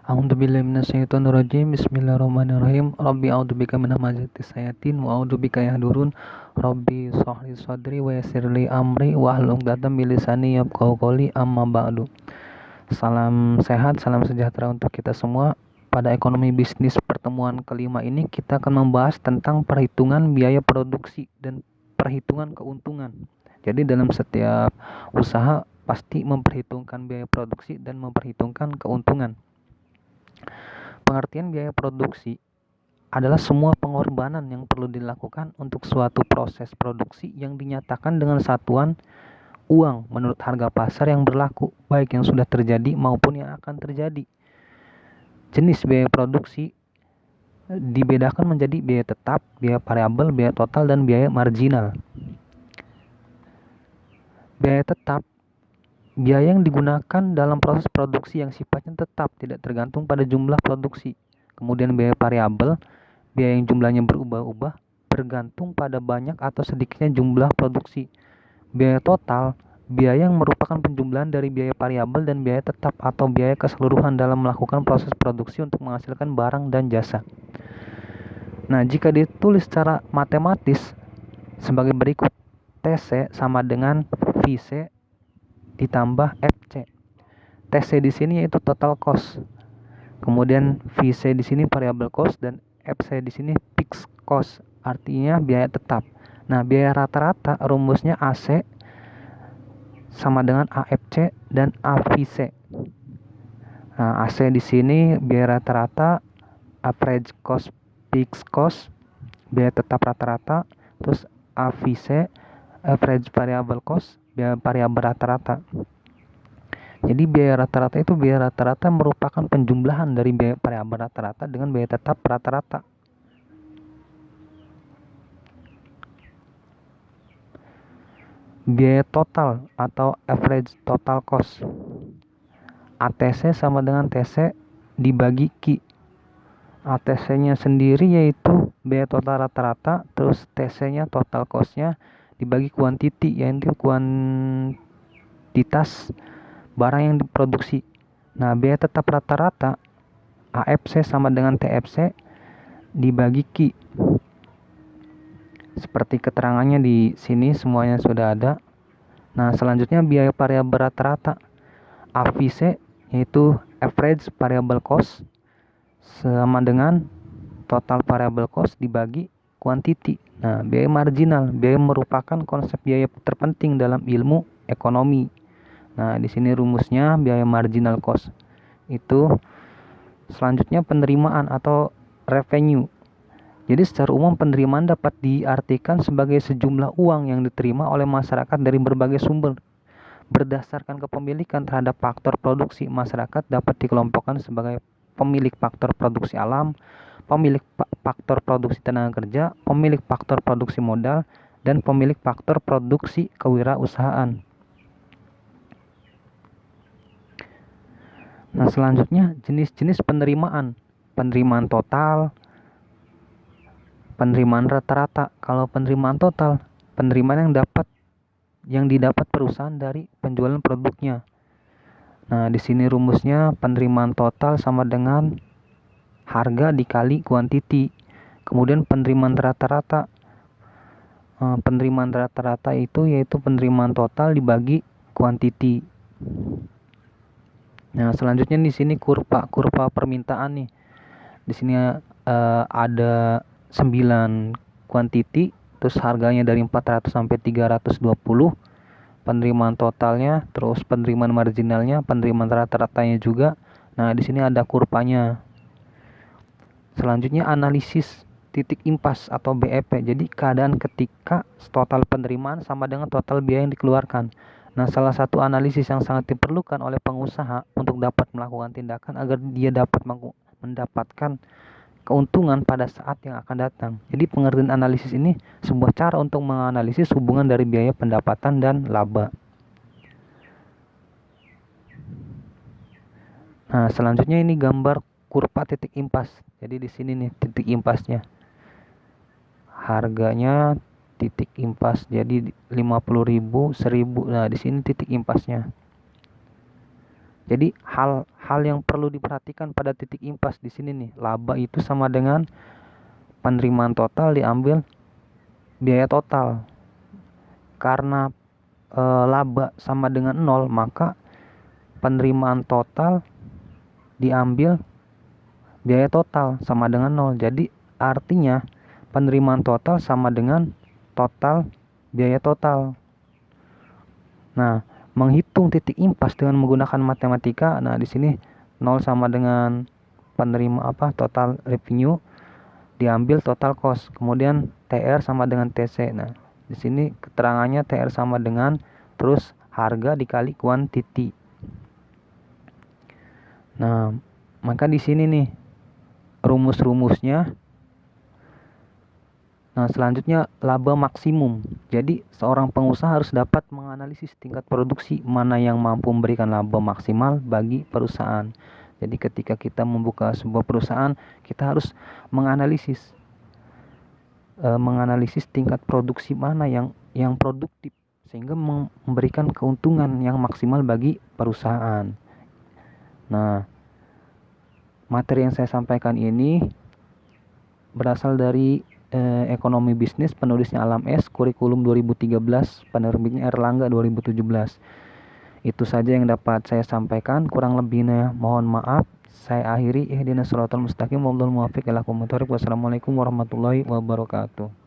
A'udzubillahi minasyaitonirrajim. Bismillahirrahmanirrahim. Rabbi a'udzubika min hamazatis syayatin wa a'udzubika yahdurun. Rabbi shrahli sadri wa yassirli amri wahlul 'uqdatam min lisani yafqahu qawli. Amma ba'du. Salam sehat, salam sejahtera untuk kita semua. Pada ekonomi bisnis pertemuan kelima ini kita akan membahas tentang perhitungan biaya produksi dan perhitungan keuntungan. Jadi dalam setiap usaha pasti memperhitungkan biaya produksi dan memperhitungkan keuntungan. Pengertian biaya produksi adalah semua pengorbanan yang perlu dilakukan untuk suatu proses produksi yang dinyatakan dengan satuan uang menurut harga pasar yang berlaku, baik yang sudah terjadi maupun yang akan terjadi. Jenis biaya produksi dibedakan menjadi biaya tetap, biaya variabel, biaya total, dan biaya marginal. Biaya tetap, biaya yang digunakan dalam proses produksi yang sifatnya tetap, tidak tergantung pada jumlah produksi. Kemudian biaya variabel, biaya yang jumlahnya berubah-ubah, bergantung pada banyak atau sedikitnya jumlah produksi. Biaya total, biaya yang merupakan penjumlahan dari biaya variabel dan biaya tetap atau biaya keseluruhan dalam melakukan proses produksi untuk menghasilkan barang dan jasa. Nah, jika ditulis secara matematis sebagai berikut, TC sama dengan VC ditambah FC. TC di sini yaitu total cost. Kemudian VC di sini variable cost dan FC di sini fixed cost, artinya biaya tetap. Nah, biaya rata-rata rumusnya AC sama dengan AFC dan AVC. Nah, AC di sini biaya rata-rata, average cost, fixed cost, biaya tetap rata-rata, terus AVC, average variable cost, biaya variabel rata-rata. Jadi biaya rata-rata itu biaya rata-rata merupakan penjumlahan dari biaya variabel rata-rata dengan biaya tetap rata-rata. Biaya total atau average total cost, ATC sama dengan TC dibagi Q. ATC-nya sendiri yaitu biaya total rata-rata, terus TC-nya total cost-nya dibagi quantity, yaitu kuantitas barang yang diproduksi. Nah, biaya tetap rata-rata AFC sama dengan TFC dibagi Q. Seperti keterangannya di sini semuanya sudah ada. Nah, selanjutnya biaya variabel rata-rata AVC yaitu average variable cost sama dengan total variable cost dibagi quantity. Nah, biaya marginal, biaya merupakan konsep biaya terpenting dalam ilmu ekonomi. Nah, di sini rumusnya biaya marginal cost itu. Selanjutnya penerimaan atau revenue. Jadi secara umum penerimaan dapat diartikan sebagai sejumlah uang yang diterima oleh masyarakat dari berbagai sumber. Berdasarkan kepemilikan terhadap faktor produksi, masyarakat dapat dikelompokkan sebagai pemilik faktor produksi alam, pemilik faktor produksi tenaga kerja, pemilik faktor produksi modal, dan pemilik faktor produksi kewirausahaan. Nah, selanjutnya jenis-jenis penerimaan. Penerimaan total, penerimaan rata-rata. Kalau penerimaan total, penerimaan yang didapat perusahaan dari penjualan produknya. Nah, di sini rumusnya penerimaan total sama dengan harga dikali quantity. Kemudian penerimaan rata-rata. Penerimaan rata-rata itu yaitu penerimaan total dibagi quantity. Nah, selanjutnya di sini kurva permintaan nih. Di sini ada 9 quantity, terus harganya dari 400 sampai 320. Penerimaan totalnya, terus penerimaan marginalnya, penerimaan rata-ratanya juga. Nah, di sini ada kurvanya. Selanjutnya analisis titik impas atau BEP. Jadi keadaan ketika total penerimaan sama dengan total biaya yang dikeluarkan. Nah, salah satu analisis yang sangat diperlukan oleh pengusaha untuk dapat melakukan tindakan agar dia dapat mendapatkan keuntungan pada saat yang akan datang. Jadi pengertian analisis ini sebuah cara untuk menganalisis hubungan dari biaya pendapatan dan laba. Nah, selanjutnya ini gambar kurva titik impas. Jadi di sini nih titik impasnya. Harganya titik impas jadi 50.000, 1.000. Nah, di sini titik impasnya. Jadi hal-hal yang perlu diperhatikan pada titik impas di sini nih, laba itu sama dengan penerimaan total diambil biaya total. Karena laba sama dengan 0, maka penerimaan total diambil biaya total sama dengan 0. Jadi artinya penerimaan total sama dengan total biaya total. Nah, menghitung titik impas dengan menggunakan matematika, nah di sini 0 sama dengan total revenue diambil total cost. Kemudian TR sama dengan TC. Nah, di sini keterangannya TR sama dengan terus harga dikali quantity. Nah, maka di sini nih rumus-rumusnya. Nah, selanjutnya laba maksimum. Jadi, seorang pengusaha harus dapat menganalisis tingkat produksi mana yang mampu memberikan laba maksimal bagi perusahaan. Jadi, ketika kita membuka sebuah perusahaan, kita harus menganalisis tingkat produksi mana yang produktif sehingga memberikan keuntungan yang maksimal bagi perusahaan. Nah, materi yang saya sampaikan ini berasal dari Ekonomi Bisnis, penulisnya Alam S, kurikulum 2013, penerbitnya Erlangga 2017. Itu saja yang dapat saya sampaikan, kurang lebihnya mohon maaf. Saya akhiri, ihdinas shiratal mustaqim wallahul muwaffiq ila aqwamit thoriq. Wassalamualaikum warahmatullahi wabarakatuh.